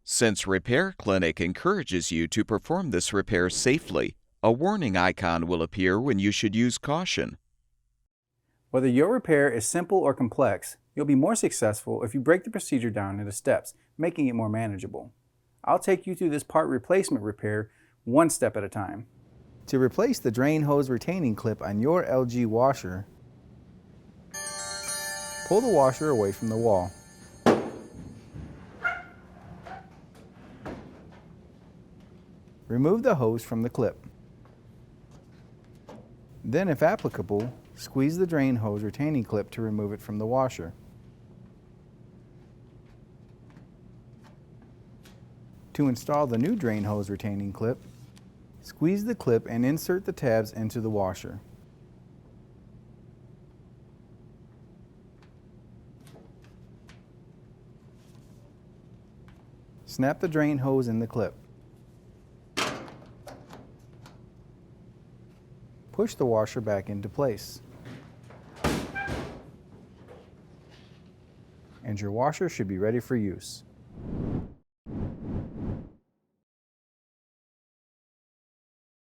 Since Repair Clinic encourages you to perform this repair safely, a warning icon will appear when you should use caution. Whether your repair is simple or complex, you'll be more successful if you break the procedure down into steps, making it more manageable. I'll take you through this part replacement repair one step at a time. To replace the drain hose retaining clip on your LG washer, pull the washer away from the wall. Remove the hose from the clip. Then, if applicable, squeeze the drain hose retaining clip to remove it from the washer. To install the new drain hose retaining clip, squeeze the clip and insert the tabs into the washer. Snap the drain hose in the clip. Push the washer back into place. And your washer should be ready for use.